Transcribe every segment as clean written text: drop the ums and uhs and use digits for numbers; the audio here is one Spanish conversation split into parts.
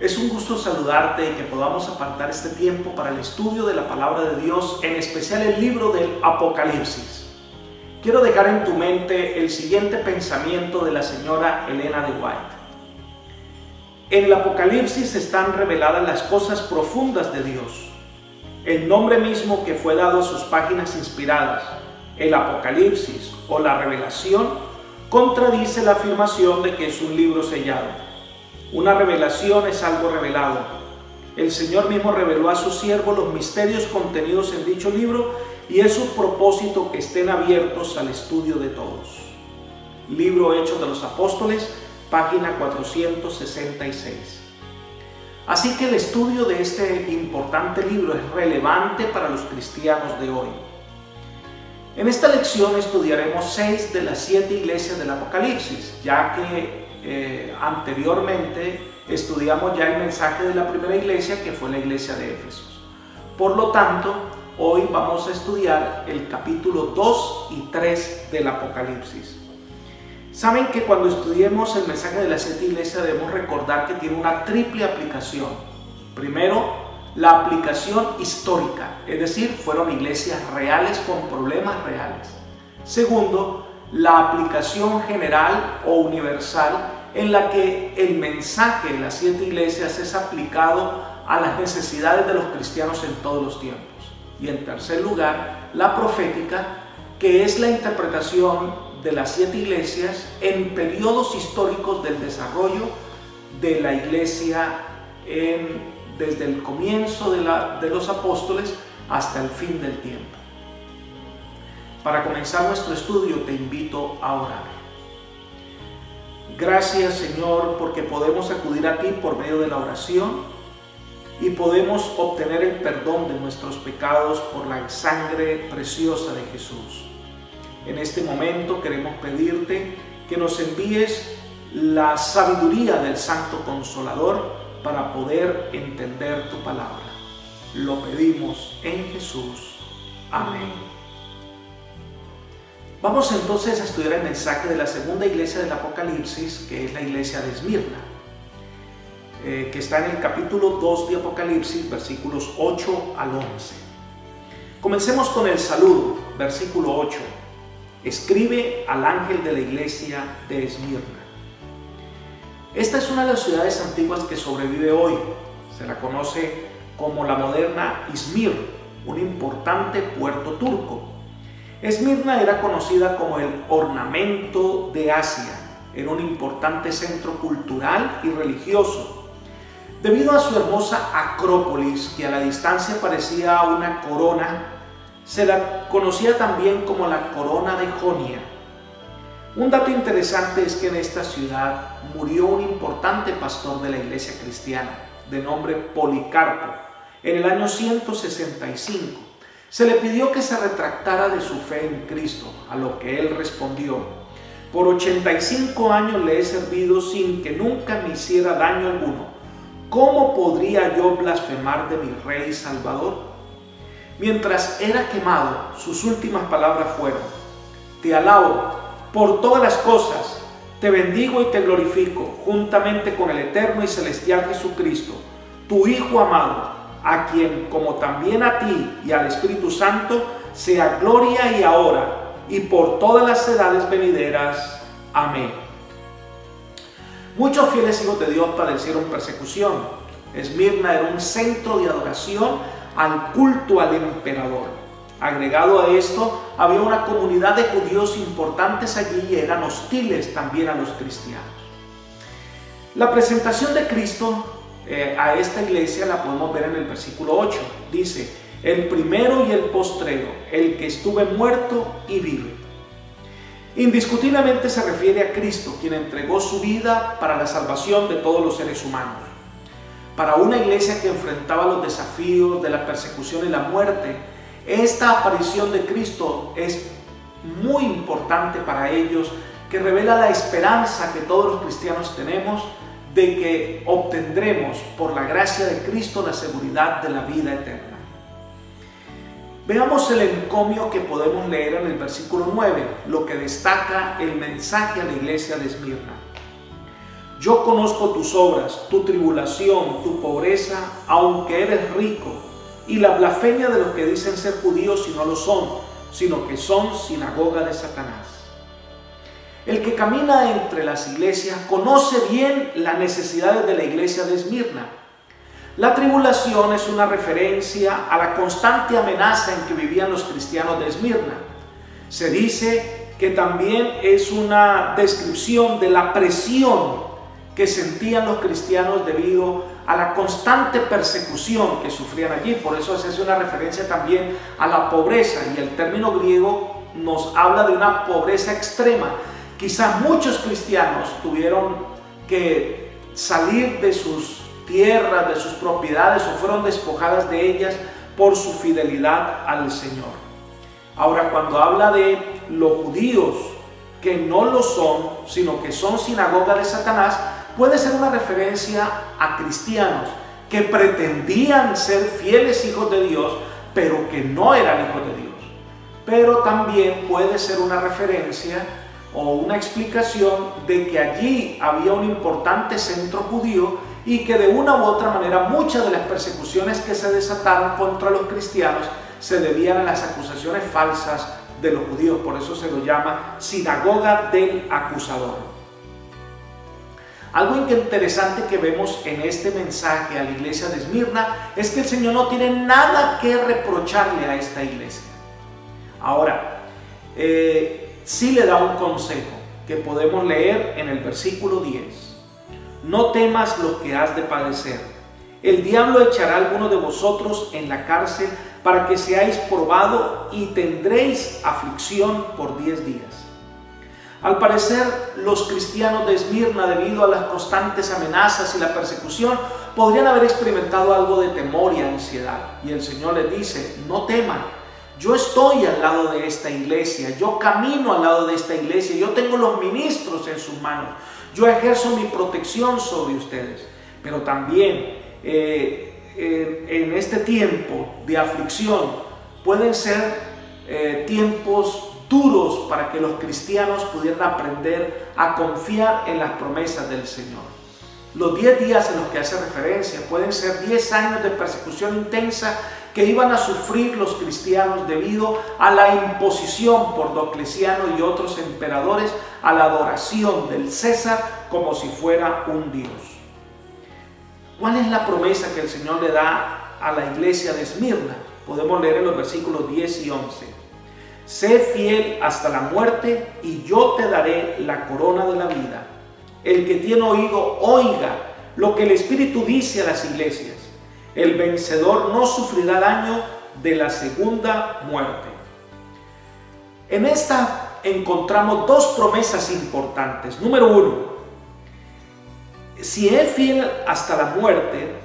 Es un gusto saludarte y que podamos apartar este tiempo para el estudio de la palabra de Dios, en especial el libro del Apocalipsis. Quiero dejar en tu mente el siguiente pensamiento de la señora Elena de White. En el Apocalipsis están reveladas las cosas profundas de Dios. El nombre mismo que fue dado a sus páginas inspiradas, el Apocalipsis o la Revelación, contradice la afirmación de que es un libro sellado. Una revelación es algo revelado. El Señor mismo reveló a su siervo los misterios contenidos en dicho libro y es su propósito que estén abiertos al estudio de todos. Libro Hechos de los Apóstoles, página 466. Así que el estudio de este importante libro es relevante para los cristianos de hoy. En esta lección estudiaremos 6 de las 7 iglesias del Apocalipsis, ya que anteriormente estudiamos ya el mensaje de la primera iglesia, que fue la iglesia de Éfesos. Por lo tanto, hoy vamos a estudiar el capítulo 2 y 3 del Apocalipsis. Saben que cuando estudiemos el mensaje de las 7 iglesias debemos recordar que tiene una triple aplicación. Primero, la aplicación histórica, es decir, fueron iglesias reales con problemas reales. Segundo, la aplicación general o universal, en la que el mensaje de las 7 iglesias es aplicado a las necesidades de los cristianos en todos los tiempos. Y en tercer lugar, la profética, que es la interpretación de las 7 iglesias en periodos históricos del desarrollo de la iglesia desde el comienzo de los apóstoles hasta el fin del tiempo. Para comenzar nuestro estudio te invito a orar. Gracias, Señor, porque podemos acudir a ti por medio de la oración y podemos obtener el perdón de nuestros pecados por la sangre preciosa de Jesús. En este momento queremos pedirte que nos envíes la sabiduría del Santo Consolador para poder entender tu palabra. Lo pedimos en Jesús. Amén. Vamos entonces a estudiar el mensaje de la segunda iglesia del Apocalipsis, que es la iglesia de Esmirna, que está en el capítulo 2 de Apocalipsis, versículos 8 al 11. Comencemos con el saludo, versículo 8. Escribe al ángel de la iglesia de Esmirna. Esta es una de las ciudades antiguas que sobrevive hoy. Se la conoce como la moderna Izmir, un importante puerto turco. Esmirna era conocida como el ornamento de Asia. Era un importante centro cultural y religioso. Debido a su hermosa acrópolis, que a la distancia parecía una corona, se la conocía también como la corona de Jonia. Un dato interesante es que en esta ciudad murió un importante pastor de la iglesia cristiana, de nombre Policarpo, en el año 165. Se le pidió que se retractara de su fe en Cristo, a lo que él respondió: por 85 años le he servido sin que nunca me hiciera daño alguno. ¿Cómo podría yo blasfemar de mi Rey y Salvador? Mientras era quemado, sus últimas palabras fueron: te alabo por todas las cosas, te bendigo y te glorifico, juntamente con el eterno y celestial Jesucristo, tu Hijo amado, a quien, como también a ti y al Espíritu Santo, sea gloria y ahora y por todas las edades venideras. Amén. Muchos fieles hijos de Dios padecieron persecución. Esmirna era un centro de adoración al culto al emperador. Agregado a esto, había una comunidad de judíos importantes allí y eran hostiles también a los cristianos. La presentación de Cristo a esta iglesia la podemos ver en el versículo 8. Dice: el primero y el postrero, el que estuve muerto y vive. Indiscutiblemente se refiere a Cristo, quien entregó su vida para la salvación de todos los seres humanos. Para una iglesia que enfrentaba los desafíos de la persecución y la muerte, esta aparición de Cristo es muy importante para ellos, que revela la esperanza que todos los cristianos tenemos de que obtendremos por la gracia de Cristo la seguridad de la vida eterna. Veamos el encomio que podemos leer en el versículo 9, lo que destaca el mensaje a la iglesia de Esmirna. yo conozco tus obras, tu tribulación, tu pobreza, aunque eres rico, y la blasfemia de los que dicen ser judíos y no lo son, sino que son sinagoga de Satanás. El que camina entre las iglesias conoce bien las necesidades de la iglesia de Esmirna. La tribulación es una referencia a la constante amenaza en que vivían los cristianos de Esmirna. Se dice que también es una descripción de la presión que sentían los cristianos debido a la constante persecución que sufrían allí. Por eso se hace una referencia también a la pobreza, y el término griego nos habla de una pobreza extrema. Quizás muchos cristianos tuvieron que salir de sus tierras, de sus propiedades, o fueron despojadas de ellas por su fidelidad al Señor. Ahora, cuando habla de los judíos que no lo son, sino que son sinagoga de Satanás, puede ser una referencia a cristianos que pretendían ser fieles hijos de Dios, pero que no eran hijos de Dios. Pero también puede ser una referencia o una explicación de que allí había un importante centro judío y que de una u otra manera muchas de las persecuciones que se desataron contra los cristianos se debían a las acusaciones falsas de los judíos. Por eso se lo llama sinagoga del acusador. Algo interesante que vemos en este mensaje a la iglesia de Esmirna es que el Señor no tiene nada que reprocharle a esta iglesia. Ahora, sí le da un consejo que podemos leer en el versículo 10. No temas lo que has de padecer. El diablo echará a alguno de vosotros en la cárcel para que seáis probado y tendréis aflicción por 10 días. Al parecer, los cristianos de Esmirna, debido a las constantes amenazas y la persecución, podrían haber experimentado algo de temor y ansiedad. Y el Señor les dice, no teman, yo estoy al lado de esta iglesia, yo camino al lado de esta iglesia, yo tengo los ministros en sus manos, yo ejerzo mi protección sobre ustedes. Pero también en este tiempo de aflicción pueden ser tiempos duros para que los cristianos pudieran aprender a confiar en las promesas del Señor. Los 10 días en los que hace referencia pueden ser 10 años de persecución intensa que iban a sufrir los cristianos debido a la imposición por Diocleciano y otros emperadores a la adoración del César como si fuera un dios. ¿Cuál es la promesa que el Señor le da a la iglesia de Esmirna? Podemos leer en los versículos 10 y 11. Sé fiel hasta la muerte y yo te daré la corona de la vida. El que tiene oído, oiga lo que el Espíritu dice a las iglesias. El vencedor no sufrirá daño de la segunda muerte. En esta encontramos dos promesas importantes. Número 1, si es fiel hasta la muerte,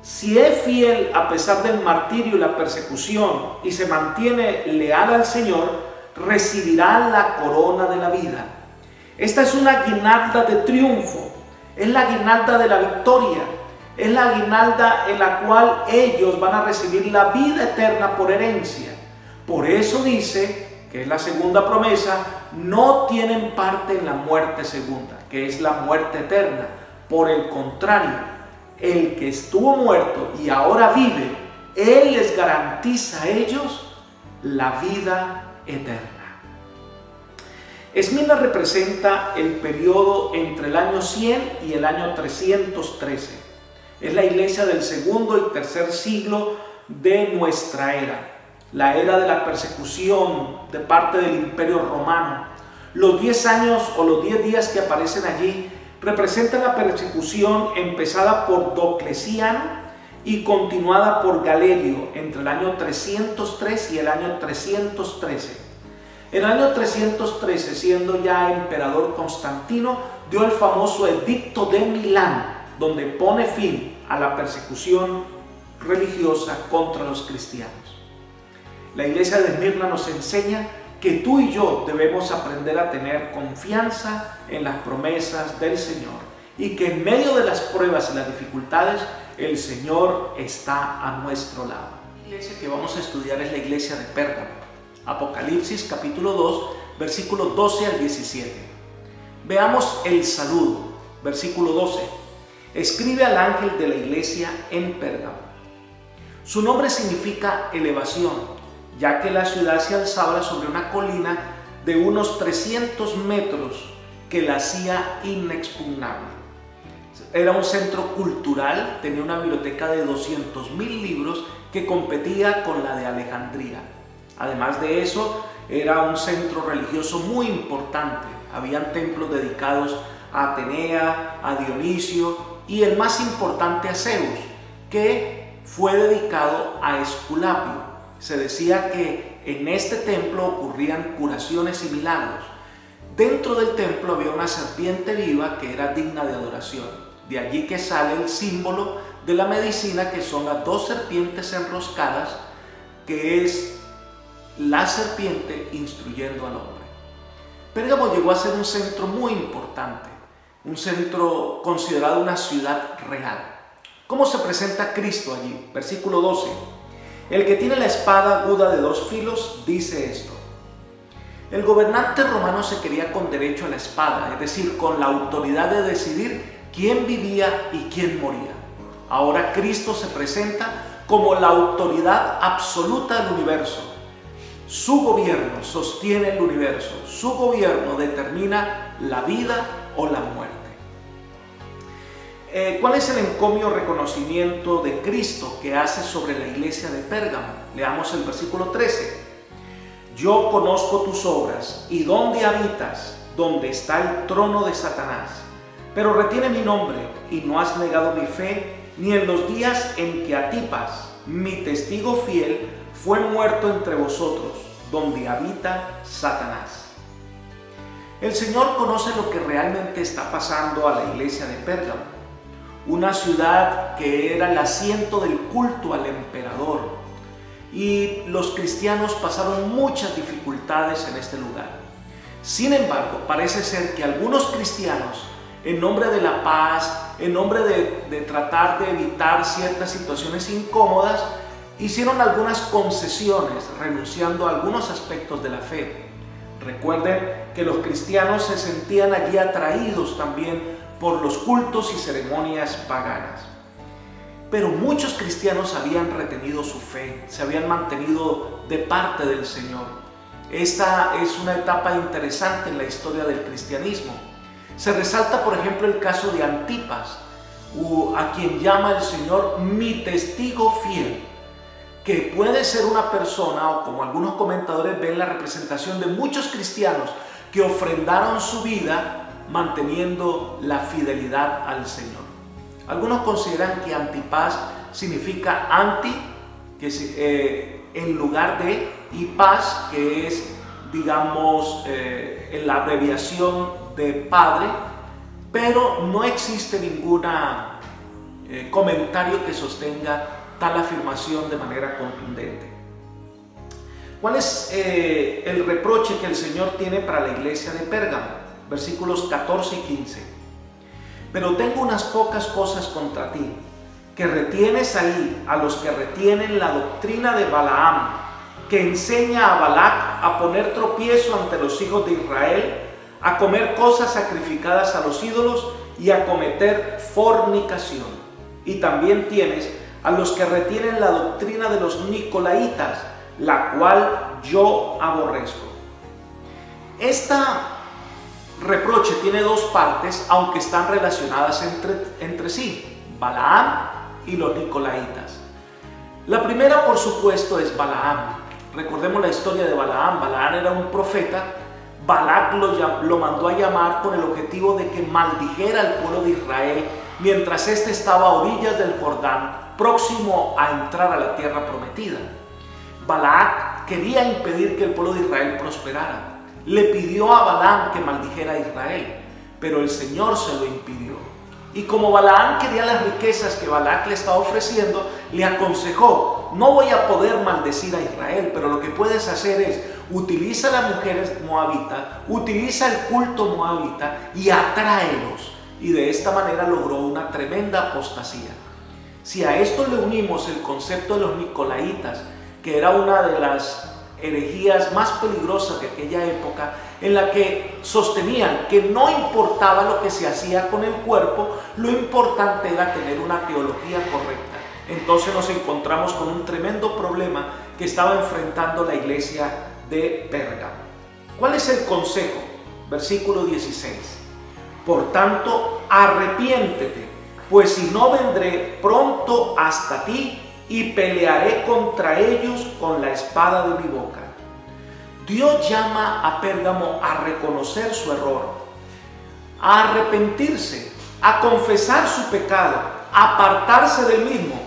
si es fiel a pesar del martirio y la persecución y se mantiene leal al Señor, recibirá la corona de la vida. Esta es una guirnalda de triunfo, es la guirnalda de la victoria, es la guirnalda en la cual ellos van a recibir la vida eterna por herencia. Por eso dice, que es la segunda promesa, no tienen parte en la muerte segunda, que es la muerte eterna. Por el contrario, el que estuvo muerto y ahora vive, Él les garantiza a ellos la vida eterna. Esmirna representa el periodo entre el año 100 y el año 313. Es la iglesia del segundo y tercer siglo de nuestra era, la era de la persecución de parte del Imperio Romano. Los 10 años o los 10 días que aparecen allí representan la persecución empezada por Diocleciano y continuada por Galerio entre el año 303 y el año 313. En el año 313, siendo ya emperador Constantino, dio el famoso Edicto de Milán, donde pone fin a la persecución religiosa contra los cristianos. La iglesia de Esmirna nos enseña que tú y yo debemos aprender a tener confianza en las promesas del Señor y que en medio de las pruebas y las dificultades el Señor está a nuestro lado. La iglesia que vamos a estudiar es la iglesia de Pérgamo. Apocalipsis capítulo 2, versículos 12 al 17. Veamos el saludo. Versículo 12. Escribe al ángel de la iglesia en Pérgamo. Su nombre significa elevación, ya que la ciudad se alzaba sobre una colina de unos 300 metros que la hacía inexpugnable. Era un centro cultural, tenía una biblioteca de 200.000 libros que competía con la de Alejandría. Además de eso, era un centro religioso muy importante. Habían templos dedicados a Atenea, a Dionisio y el más importante a Zeus, que fue dedicado a Esculapio. Se decía que en este templo ocurrían curaciones y milagros. Dentro del templo había una serpiente viva que era digna de adoración. De allí que sale el símbolo de la medicina, que son las dos serpientes enroscadas, que es la serpiente instruyendo al hombre. Pérgamo llegó a ser un centro muy importante, un centro considerado una ciudad real. ¿Cómo se presenta Cristo allí? Versículo 12. El que tiene la espada aguda de dos filos dice esto. El gobernante romano se quería con derecho a la espada, es decir, con la autoridad de decidir quién vivía y quién moría. Ahora Cristo se presenta como la autoridad absoluta del universo. Su gobierno sostiene el universo, su gobierno determina la vida o la muerte. ¿Cuál es el encomio reconocimiento de Cristo que hace sobre la iglesia de Pérgamo? Leamos el versículo 13. Yo conozco tus obras y dónde habitas, donde está el trono de Satanás. Pero retiene mi nombre y no has negado mi fe, ni en los días en que Antipas, mi testigo fiel, fue muerto entre vosotros, donde habita Satanás. El Señor conoce lo que realmente está pasando a la iglesia de Pérgamo, una ciudad que era el asiento del culto al emperador, y los cristianos pasaron muchas dificultades en este lugar. Sin embargo, parece ser que algunos cristianos, en nombre de la paz, en nombre de tratar de evitar ciertas situaciones incómodas, hicieron algunas concesiones, renunciando a algunos aspectos de la fe. Recuerden que los cristianos se sentían allí atraídos también por los cultos y ceremonias paganas. Pero muchos cristianos habían retenido su fe, se habían mantenido de parte del Señor. Esta es una etapa interesante en la historia del cristianismo. Se resalta, por ejemplo, el caso de Antipas, a quien llama el Señor mi testigo fiel, que puede ser una persona, o como algunos comentadores ven, la representación de muchos cristianos que ofrendaron su vida manteniendo la fidelidad al Señor. Algunos consideran que Antipas significa anti, que es en lugar de, y paz, que es, digamos, en la abreviación de padre, pero no existe ningún comentario que sostenga tal afirmación de manera contundente. ¿Cuál es el reproche que el Señor tiene para la iglesia de Pérgamo? Versículos 14 y 15. Pero tengo unas pocas cosas contra ti, que retienes ahí a los que retienen la doctrina de Balaam, que enseña a Balac a poner tropiezo ante los hijos de Israel, a comer cosas sacrificadas a los ídolos y a cometer fornicación. Y también tienes a los que retienen la doctrina de los nicolaitas, la cual yo aborrezco. Esta reproche tiene dos partes, aunque están relacionadas entre sí: Balaam y los nicolaitas. La primera, por supuesto, es Balaam. Recordemos la historia de Balaam. Balaam era un profeta. Balac lo mandó a llamar con el objetivo de que maldijera al pueblo de Israel mientras éste estaba a orillas del Jordán, próximo a entrar a la tierra prometida. Balac quería impedir que el pueblo de Israel prosperara. Le pidió a Balaam que maldijera a Israel, pero el Señor se lo impidió. Y como Balaam quería las riquezas que Balac le estaba ofreciendo, le aconsejó: no voy a poder maldecir a Israel, pero lo que puedes hacer es utiliza a las mujeres moabitas, utiliza el culto moabita y atráelos. Y de esta manera logró una tremenda apostasía. Si a esto le unimos el concepto de los nicolaitas, que era una de las herejías más peligrosas de aquella época, en la que sostenían que no importaba lo que se hacía con el cuerpo, lo importante era tener una teología correcta. Entonces nos encontramos con un tremendo problema que estaba enfrentando la iglesia de Pérgamo. ¿Cuál es el consejo? Versículo 16. Por tanto, arrepiéntete, pues si no vendré pronto hasta ti y pelearé contra ellos con la espada de mi boca. Dios llama a Pérgamo a reconocer su error, a arrepentirse, a confesar su pecado, a apartarse del mismo.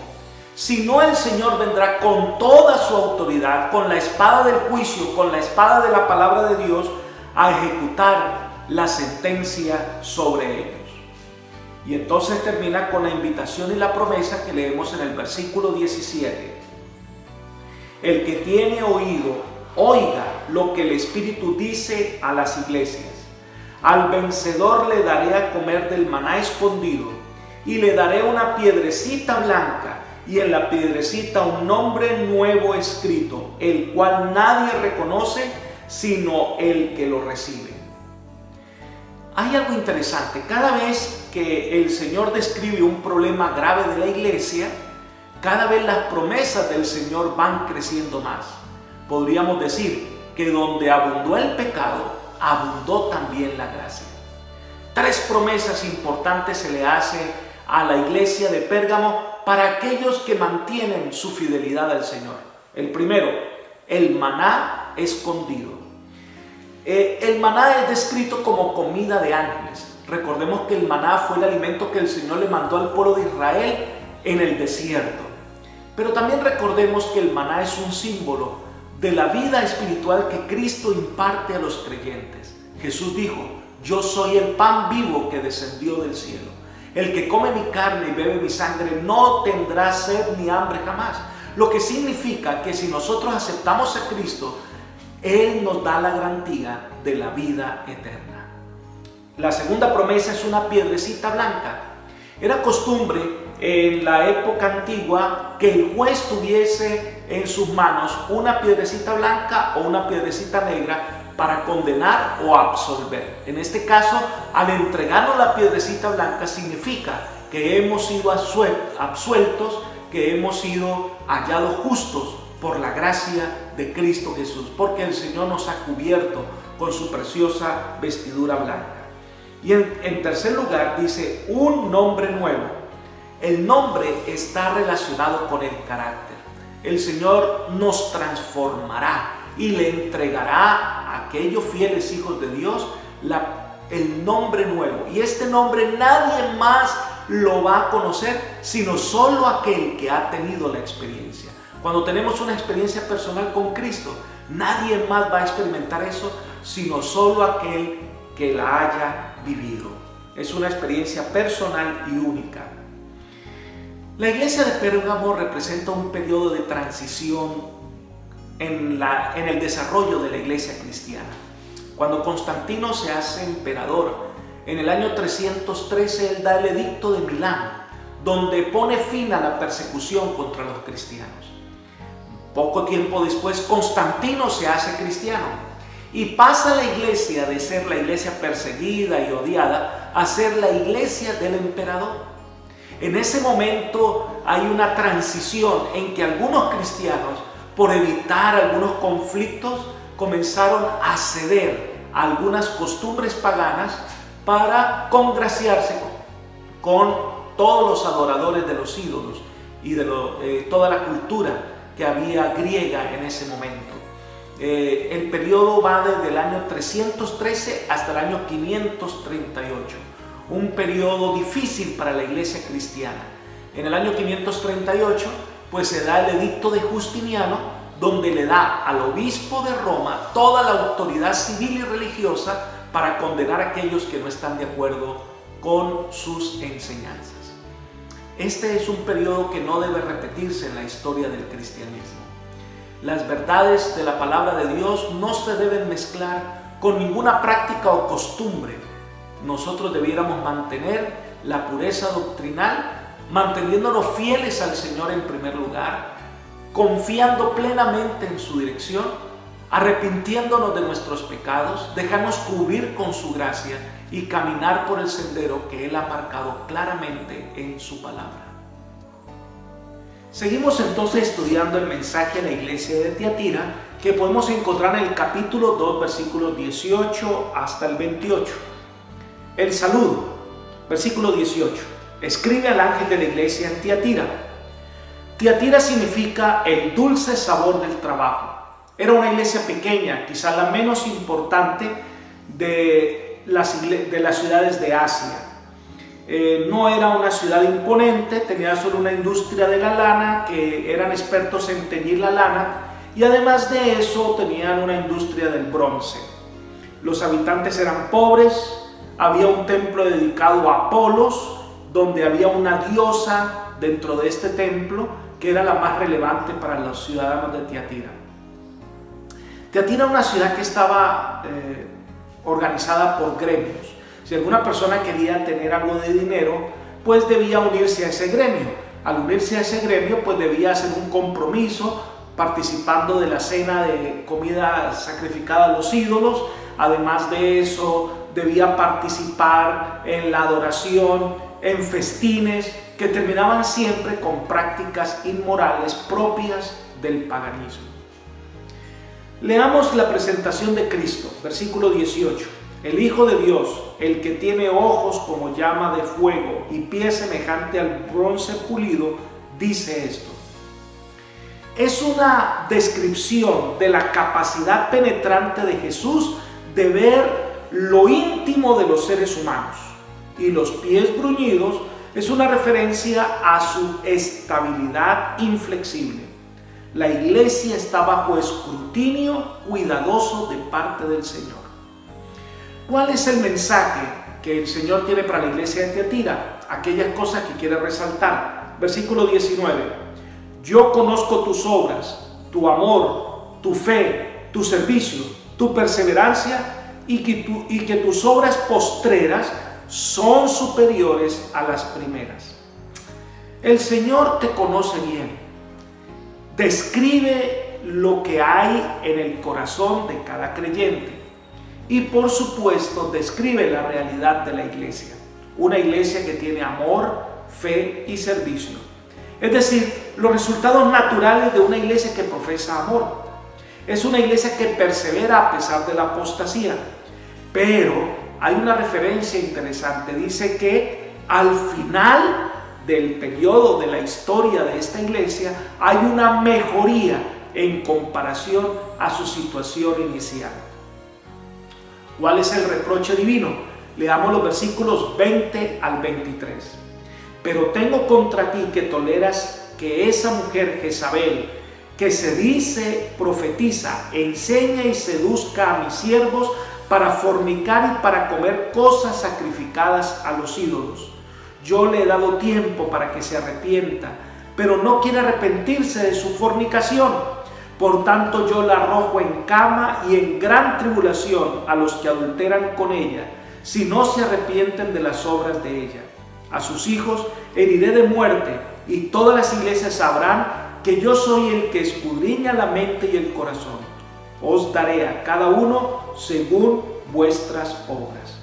Si no, el Señor vendrá con toda su autoridad, con la espada del juicio, con la espada de la palabra de Dios, a ejecutar la sentencia sobre ellos. Y entonces termina con la invitación y la promesa que leemos en el versículo 17. El que tiene oído, oiga lo que el Espíritu dice a las iglesias. Al vencedor le daré a comer del maná escondido, y le daré una piedrecita blanca, y en la piedrecita un nombre nuevo escrito, el cual nadie reconoce sino el que lo recibe. Hay algo interesante. Cada vez que el Señor describe un problema grave de la iglesia, cada vez las promesas del Señor van creciendo más. Podríamos decir que donde abundó el pecado, abundó también la gracia. 3 promesas importantes se le hace a la iglesia de Pérgamo para aquellos que mantienen su fidelidad al Señor. El primero, el maná escondido. El maná es descrito como comida de ángeles. Recordemos que el maná fue el alimento que el Señor le mandó al pueblo de Israel en el desierto. Pero también recordemos que el maná es un símbolo de la vida espiritual que Cristo imparte a los creyentes. Jesús dijo: yo soy el pan vivo que descendió del cielo. El que come mi carne y bebe mi sangre no tendrá sed ni hambre jamás. Lo que significa que si nosotros aceptamos a Cristo, Él nos da la garantía de la vida eterna. La segunda promesa es una piedrecita blanca. Era costumbre en la época antigua que el juez tuviese en sus manos una piedrecita blanca o una piedrecita negra para condenar o absolver. En este caso, al entregarnos la piedrecita blanca, significa que hemos sido absueltos, que hemos sido hallados justos por la gracia de Cristo Jesús, porque el Señor nos ha cubierto con su preciosa vestidura blanca. Y en tercer lugar dice un nombre nuevo. El nombre está relacionado con el carácter. El Señor nos transformará y le entregará a aquellos fieles hijos de Dios el nombre nuevo. Y este nombre nadie más lo va a conocer, sino solo aquel que ha tenido la experiencia. Cuando tenemos una experiencia personal con Cristo, nadie más va a experimentar eso, sino solo aquel que la haya vivido. Es una experiencia personal y única. La iglesia de Pérgamo representa un periodo de transición en el desarrollo de la iglesia cristiana. Cuando Constantino se hace emperador, en el año 313, él da el edicto de Milán, donde pone fin a la persecución contra los cristianos. Poco tiempo después, Constantino se hace cristiano y pasa la iglesia de ser la iglesia perseguida y odiada a ser la iglesia del emperador. En ese momento hay una transición en que algunos cristianos, por evitar algunos conflictos, comenzaron a ceder a algunas costumbres paganas para congraciarse con todos los adoradores de los ídolos y de toda la cultura que había griega en ese momento. El periodo va desde el año 313 hasta el año 538, un periodo difícil para la iglesia cristiana. En el año 538 pues se da el edicto de Justiniano, donde le da al obispo de Roma toda la autoridad civil y religiosa para condenar a aquellos que no están de acuerdo con sus enseñanzas. Este es un periodo que no debe repetirse en la historia del cristianismo. Las verdades de la palabra de Dios no se deben mezclar con ninguna práctica o costumbre. Nosotros debiéramos mantener la pureza doctrinal, manteniéndonos fieles al Señor en primer lugar, confiando plenamente en su dirección arrepintiéndonos de nuestros pecados, dejarnos cubrir con su gracia y caminar por el sendero que Él ha marcado claramente en su palabra. Seguimos entonces estudiando el mensaje a la iglesia de Tiatira, que podemos encontrar en el capítulo 2, versículos 18 hasta el 28. El saludo, versículo 18. Escribe al ángel de la iglesia en Tiatira. Tiatira significa el dulce sabor del trabajo. Era una iglesia pequeña, quizá la menos importante de las ciudades de Asia. No era una ciudad imponente, tenía solo una industria de la lana, que eran expertos en teñir la lana, y además de eso tenían una industria del bronce. Los habitantes eran pobres, había un templo dedicado a Apolos, donde había una diosa dentro de este templo, que era la más relevante para los ciudadanos de Tiatira. Tiatira era una ciudad que estaba organizada por gremios. Si alguna persona quería tener algo de dinero, pues debía unirse a ese gremio. Al unirse a ese gremio, pues debía hacer un compromiso participando de la cena de comida sacrificada a los ídolos. Además de eso, debía participar en la adoración, en festines que terminaban siempre con prácticas inmorales propias del paganismo. Leamos la presentación de Cristo, versículo 18. El Hijo de Dios, el que tiene ojos como llama de fuego y pies semejante al bronce pulido, dice esto. Es una descripción de la capacidad penetrante de Jesús de ver lo íntimo de los seres humanos. Y los pies bruñidos es una referencia a su estabilidad inflexible. La iglesia está bajo escrutinio cuidadoso de parte del Señor. ¿Cuál es el mensaje que el Señor tiene para la iglesia de Tiatira? Aquellas cosas que quiere resaltar. Versículo 19. Yo conozco tus obras, tu amor, tu fe, tu servicio, tu perseverancia y que tus obras postreras son superiores a las primeras. El Señor te conoce bien. Describe lo que hay en el corazón de cada creyente. Y por supuesto describe la realidad de la iglesia. Una iglesia que tiene amor, fe y servicio. Es decir, los resultados naturales de una iglesia que profesa amor. Es una iglesia que persevera a pesar de la apostasía. Pero hay una referencia interesante. Dice que al final del periodo de la historia de esta iglesia hay una mejoría en comparación a su situación inicial. ¿Cuál es el reproche divino? Leamos los versículos 20 al 23. Pero tengo contra ti que toleras que esa mujer Jezabel, que se dice profetiza, enseña y seduzca a mis siervos para fornicar y para comer cosas sacrificadas a los ídolos. Yo le he dado tiempo para que se arrepienta, pero no quiere arrepentirse de su fornicación. Por tanto, yo la arrojo en cama y en gran tribulación a los que adulteran con ella, si no se arrepienten de las obras de ella. A sus hijos heriré de muerte, y todas las iglesias sabrán que yo soy el que escudriña la mente y el corazón. Os daré a cada uno según vuestras obras.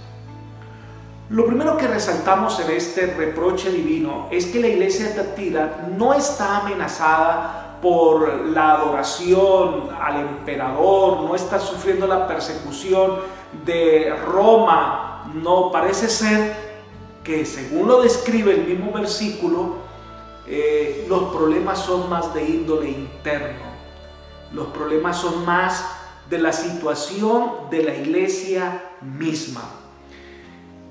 Lo primero que resaltamos en este reproche divino es que la iglesia de Tiatira no está amenazada por la adoración al emperador, no está sufriendo la persecución de Roma. No, parece ser que, según lo describe el mismo versículo, los problemas son más de índole interno. Los problemas son más de la situación de la iglesia misma.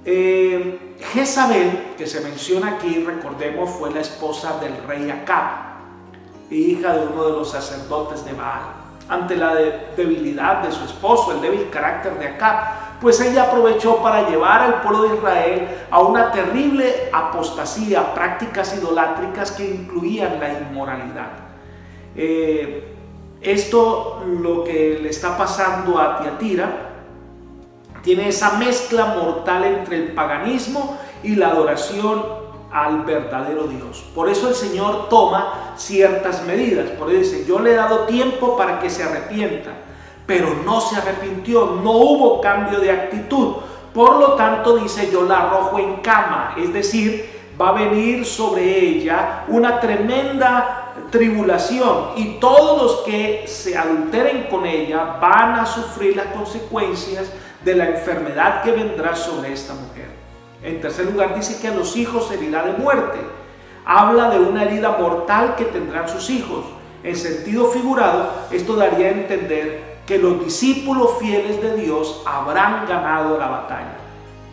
Jezabel, que se menciona aquí, recordemos, fue la esposa del rey Acab, hija de uno de los sacerdotes de Baal. Ante la debilidad de su esposo, el débil carácter de Acab, pues ella aprovechó para llevar al pueblo de Israel a una terrible apostasía, prácticas idolátricas que incluían la inmoralidad. Esto, lo que le está pasando a Tiatira, tiene esa mezcla mortal entre el paganismo y la adoración al verdadero Dios. Por eso el Señor toma ciertas medidas. Por eso dice, yo le he dado tiempo para que se arrepienta, pero no se arrepintió, no hubo cambio de actitud. Por lo tanto, dice, yo la arrojo en cama, es decir, va a venir sobre ella una tremenda tribulación y todos los que se adulteren con ella van a sufrir las consecuencias de la enfermedad que vendrá sobre esta mujer. En tercer lugar, dice que a los hijos herirá de muerte. Habla de una herida mortal que tendrán sus hijos. En sentido figurado, esto daría a entender que los discípulos fieles de Dios habrán ganado la batalla.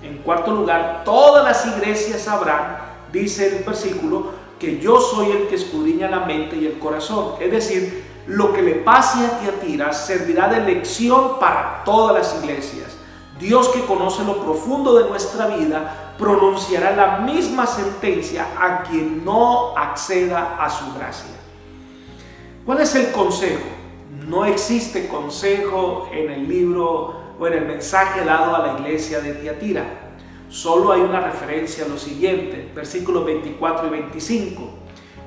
En cuarto lugar, todas las iglesias sabrán, dice el versículo, que yo soy el que escudriña la mente y el corazón. Es decir, lo que le pase a Tiatira servirá de lección para todas las iglesias. Dios, que conoce lo profundo de nuestra vida, pronunciará la misma sentencia a quien no acceda a su gracia. ¿Cuál es el consejo? No existe consejo en el libro o en el mensaje dado a la iglesia de Tiatira. Solo hay una referencia a lo siguiente, versículos 24 y 25.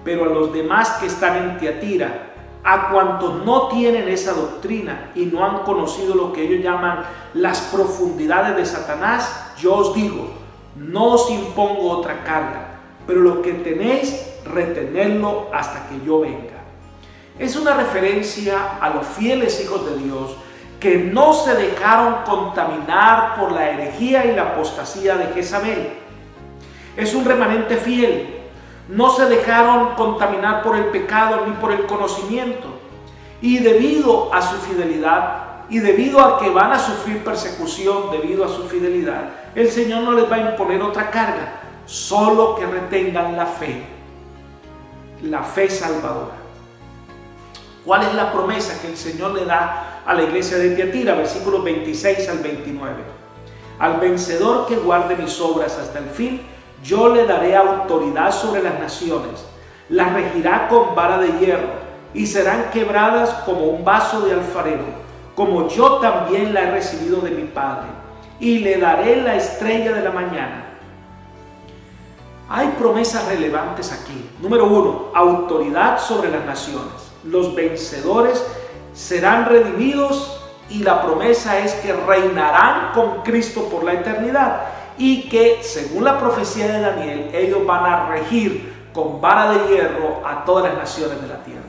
Pero a los demás que están en Tiatira, a cuantos no tienen esa doctrina y no han conocido lo que ellos llaman las profundidades de Satanás, yo os digo, no os impongo otra carga, pero lo que tenéis, retenedlo hasta que yo venga. Es una referencia a los fieles hijos de Dios que no se dejaron contaminar por la herejía y la apostasía de Jezabel. Es un remanente fiel. No se dejaron contaminar por el pecado ni por el conocimiento. Y debido a su fidelidad y debido a que van a sufrir persecución debido a su fidelidad, el Señor no les va a imponer otra carga, solo que retengan la fe salvadora. ¿Cuál es la promesa que el Señor le da a la iglesia de Tiatira? Versículos 26 al 29. Al vencedor que guarde mis obras hasta el fin, yo le daré autoridad sobre las naciones, las regirá con vara de hierro y serán quebradas como un vaso de alfarero, como yo también la he recibido de mi Padre, y le daré la estrella de la mañana. Hay promesas relevantes aquí. Número 1, autoridad sobre las naciones. Los vencedores serán redimidos y la promesa es que reinarán con Cristo por la eternidad y que, según la profecía de Daniel, ellos van a regir con vara de hierro a todas las naciones de la tierra.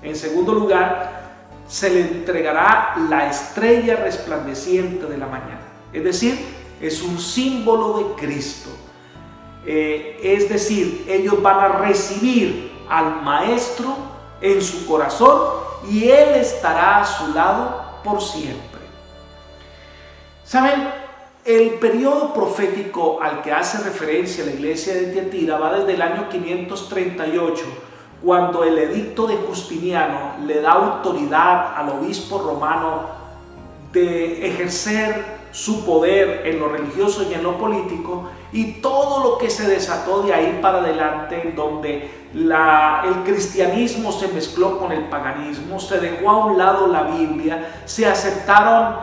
En segundo lugar, se le entregará la estrella resplandeciente de la mañana. Es decir, es un símbolo de Cristo. Es decir, ellos van a recibir al Maestro en su corazón y Él estará a su lado por siempre. ¿Saben? El periodo profético al que hace referencia la iglesia de Tiatira va desde el año 538, cuando el edicto de Justiniano le da autoridad al obispo romano de ejercer su poder en lo religioso y en lo político, y todo lo que se desató de ahí para adelante, en donde el cristianismo se mezcló con el paganismo, se dejó a un lado la Biblia, se aceptaron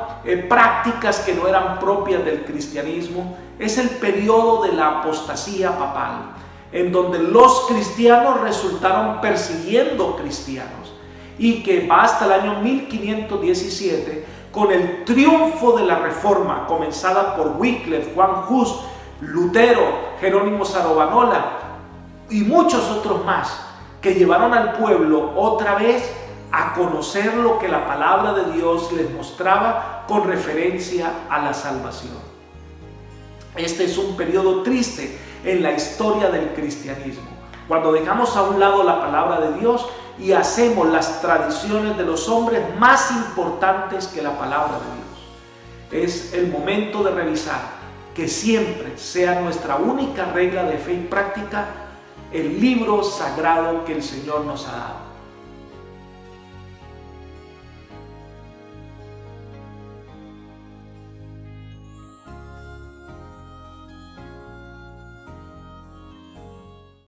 prácticas que no eran propias del cristianismo. Es el periodo de la apostasía papal, en donde los cristianos resultaron persiguiendo cristianos, y que va hasta el año 1517, con el triunfo de la Reforma comenzada por Wycliffe, Juan Hus, Lutero, Jerónimo Sarovanola y muchos otros más, que llevaron al pueblo otra vez a conocer lo que la palabra de Dios les mostraba con referencia a la salvación. Este es un periodo triste en la historia del cristianismo, cuando dejamos a un lado la palabra de Dios y hacemos las tradiciones de los hombres más importantes que la palabra de Dios. Es el momento de revisar que siempre sea nuestra única regla de fe y práctica el libro sagrado que el Señor nos ha dado.